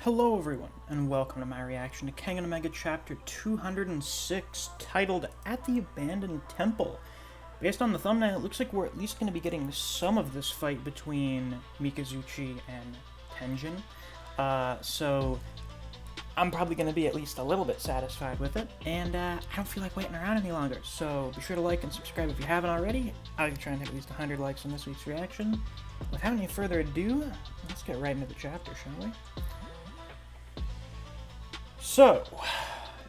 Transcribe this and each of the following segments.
Hello everyone, and welcome to my reaction to Kengan Omega Chapter 206, titled At the Abandoned Temple. Based on the thumbnail, it looks like we're at least going to be getting some of this fight between Mikazuchi and Tenjin. So I'm probably going to be at least a little bit satisfied with it, and I don't feel like waiting around any longer, so be sure to like and subscribe if you haven't already. I'll try and hit at least 100 likes on this week's reaction. Without any further ado, let's get right into the chapter, shall we? So,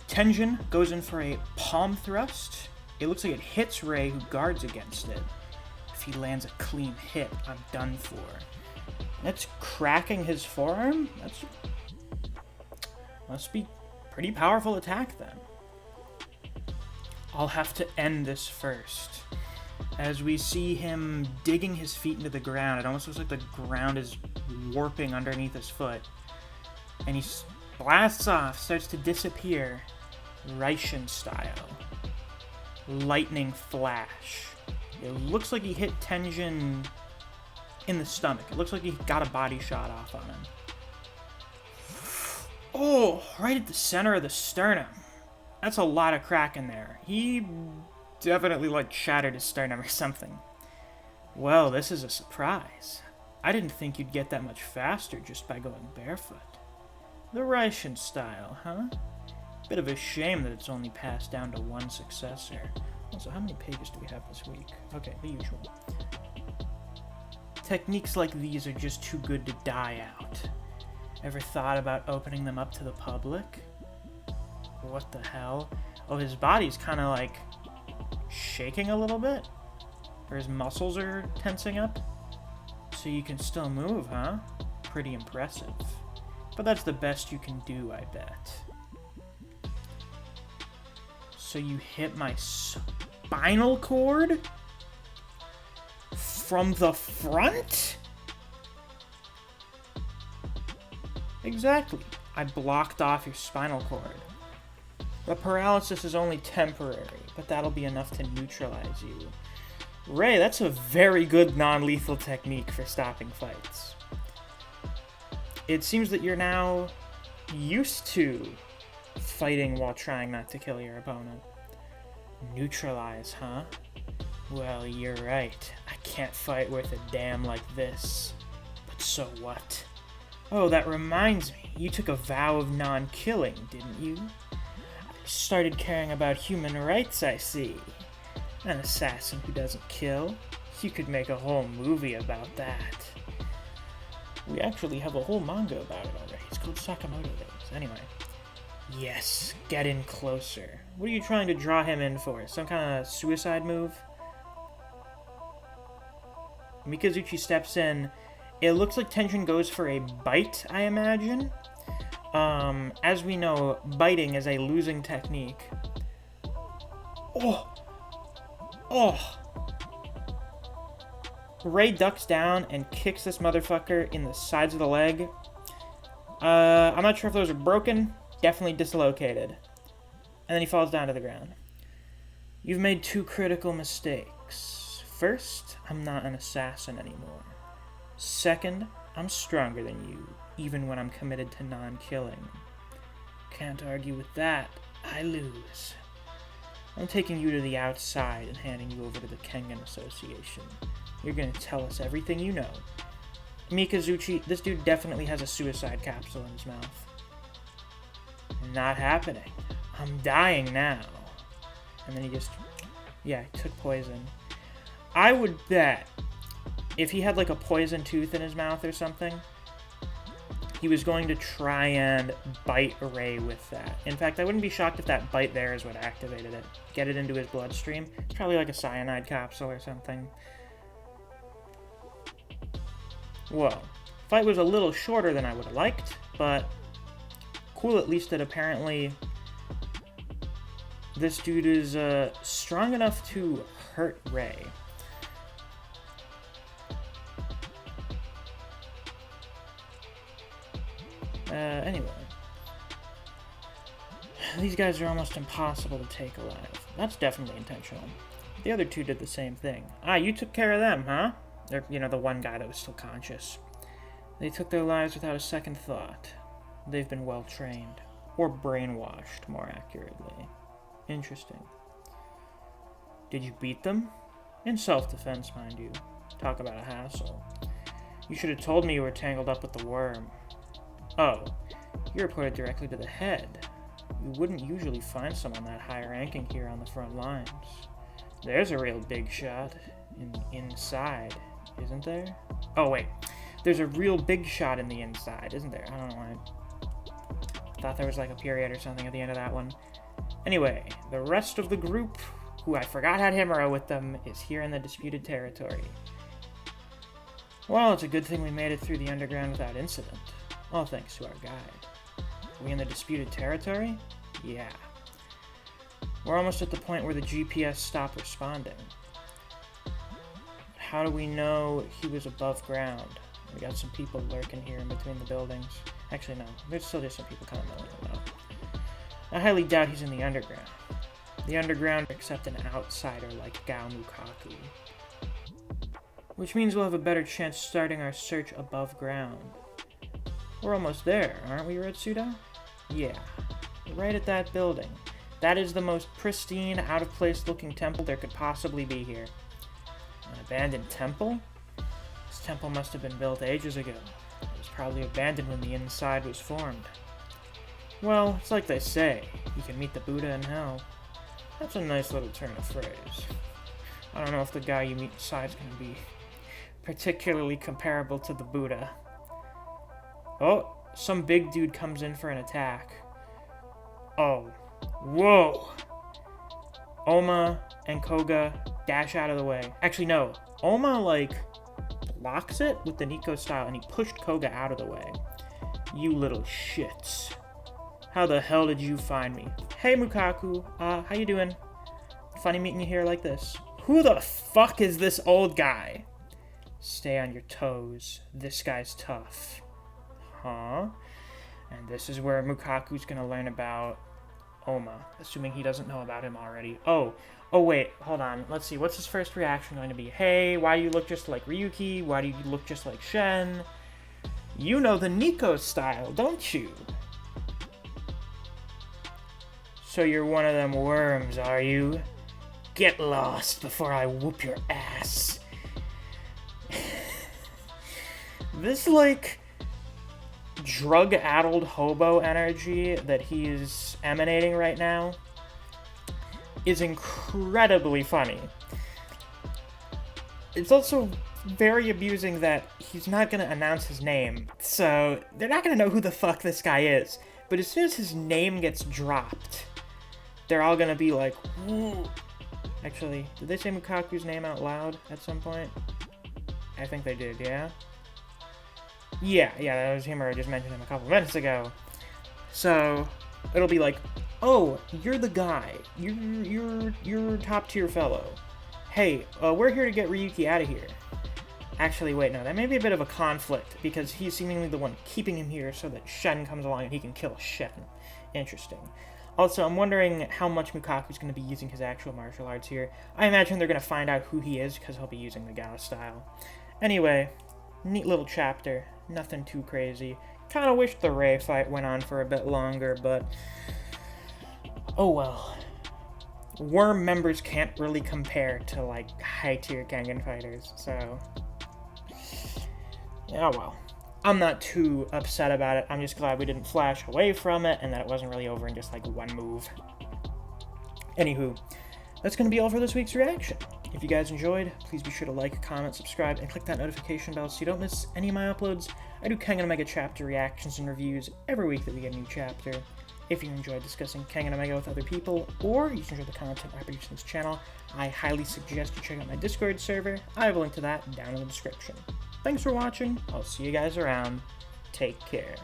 Tenjin goes in for a palm thrust. It looks like it hits Rei, who guards against it. If he lands a clean hit, I'm done for. That's cracking his forearm? That's must be a pretty powerful attack then. I'll have to end this first. As we see him digging his feet into the ground, it almost looks like the ground is warping underneath his foot. And he's blasts off, starts to disappear, Raishin style. Lightning flash. It looks like he hit Tenjin in the stomach. It looks like he got a body shot off on him. Oh, right at the center of the sternum. That's a lot of crack in there. He definitely shattered his sternum or something. Well, this is a surprise. I didn't think you'd get that much faster just by going barefoot. The Raishin style, huh? Bit of a shame that it's only passed down to one successor. Also, how many pages do we have this week? Okay, the usual. Techniques like these are just too good to die out. Ever thought about opening them up to the public? What the hell? Oh, his body's kind of shaking a little bit? Or his muscles are tensing up? So you can still move, huh? Pretty impressive. But that's the best you can do, I bet. So you hit my spinal cord? From the front? Exactly. I blocked off your spinal cord. The paralysis is only temporary, but that'll be enough to neutralize you. Rei, that's a very good non-lethal technique for stopping fights. It seems that you're now used to fighting while trying not to kill your opponent. Neutralize, huh? Well, you're right. I can't fight worth a damn like this. But so what? Oh, that reminds me. You took a vow of non-killing, didn't you? Started caring about human rights, I see. An assassin who doesn't kill. You could make a whole movie about that. We actually have a whole manga about it already. It's called Sakamoto Days. Anyway. Yes, get in closer. What are you trying to draw him in for? Some kind of suicide move? Mikazuchi steps in. It looks like Tenjin goes for a bite, I imagine. As we know, biting is a losing technique. Oh! Oh! Rei ducks down and kicks this motherfucker in the sides of the leg. I'm not sure if those are broken. Definitely dislocated. And then he falls down to the ground. You've made two critical mistakes. First, I'm not an assassin anymore. Second, I'm stronger than you, even when I'm committed to non-killing. Can't argue with that. I lose. I'm taking you to the outside and handing you over to the Kengan Association. You're gonna tell us everything you know. Mikazuchi, this dude definitely has a suicide capsule in his mouth. Not happening. I'm dying now. And then he just, he took poison. I would bet if he had a poison tooth in his mouth or something, he was going to try and bite Rei with that. In fact, I wouldn't be shocked if that bite there is what activated it. Get it into his bloodstream. It's probably like a cyanide capsule or something. Well, fight was a little shorter than I would have liked, but cool at least that apparently this dude is strong enough to hurt Rei. Anyway. These guys are almost impossible to take alive. That's definitely intentional. The other two did the same thing. Ah, you took care of them, huh? They're, the one guy that was still conscious. They took their lives without a second thought. They've been well trained. Or brainwashed, more accurately. Interesting. Did you beat them? In self-defense, mind you. Talk about a hassle. You should have told me you were tangled up with the worm. Oh, you reported directly to the head. You wouldn't usually find someone that high-ranking here on the front lines. There's a real big shot inside, isn't there? Oh, wait. There's a real big shot in the inside, isn't there? I don't know why. I thought there was like a period or something at the end of that one. Anyway, the rest of the group, who I forgot had Himuro with them, is here in the disputed territory. Well, it's a good thing we made it through the underground without incident. All thanks to our guide. Are we in the disputed territory? Yeah. We're almost at the point where the GPS stopped responding. How do we know he was above ground? We got some people lurking here in between the buildings. Actually, no. There's still just some people kind of milling about. I highly doubt he's in the underground. The underground, except an outsider like Gao Mukaku. Which means we'll have a better chance starting our search above ground. We're almost there, aren't we, Retsuda? Yeah. Right at that building. That is the most pristine, out-of-place looking temple there could possibly be here. An abandoned temple? This temple must have been built ages ago. It was probably abandoned when the inside was formed. Well, it's like they say, you can meet the Buddha in hell. That's a nice little turn of phrase. I don't know if the guy you meet inside is going to be particularly comparable to the Buddha. Oh, some big dude comes in for an attack. Oh, whoa! Oma and Koga dash out of the way. Actually, no. Oma, like, blocks it with the Nico style, and he pushed Koga out of the way. You little shits. How the hell did you find me? Hey, Mukaku. How you doing? Funny meeting you here like this. Who the fuck is this old guy? Stay on your toes. This guy's tough. Huh? And this is where Mukaku's gonna learn about Oma, assuming he doesn't know about him already. Oh wait, hold on. Let's see, what's his first reaction going to be? Hey, why do you look just like Ryuki? Why do you look just like Shen? You know the Nico style, don't you? So you're one of them worms, are you? Get lost before I whoop your ass. This, like, drug-addled hobo energy that he's emanating right now is incredibly funny. It's also very amusing that he's not going to announce his name, so they're not going to know who the fuck this guy is. But as soon as his name gets dropped, they're all going to be like, whoa. Actually, did they say Mukaku's name out loud at some point? I think they did, yeah? Yeah, that was him, or I just mentioned him a couple minutes ago. So, it'll be like, oh, you're the guy. You're top-tier fellow. Hey, we're here to get Ryuki out of here. Actually, wait, no, that may be a bit of a conflict, because he's seemingly the one keeping him here so that Shen comes along and he can kill Shen. Interesting. Also, I'm wondering how much Mukaku's going to be using his actual martial arts here. I imagine they're going to find out who he is, because he'll be using the Gao style. Anyway, neat little chapter. Nothing too crazy. Kind of wish the Rei fight went on for a bit longer, but oh well. Worm members can't really compare to, like, high-tier Kengan fighters, so yeah, well. I'm not too upset about it. I'm just glad we didn't flash away from it and that it wasn't really over in just, like, one move. Anywho, that's going to be all for this week's reaction. If you guys enjoyed, please be sure to like, comment, subscribe, and click that notification bell so you don't miss any of my uploads. I do Kengan Omega chapter reactions and reviews every week that we get a new chapter. If you enjoy discussing Kengan Omega with other people, or you enjoy the content I produce on this channel, I highly suggest you check out my Discord server. I have a link to that down in the description. Thanks for watching. I'll see you guys around. Take care.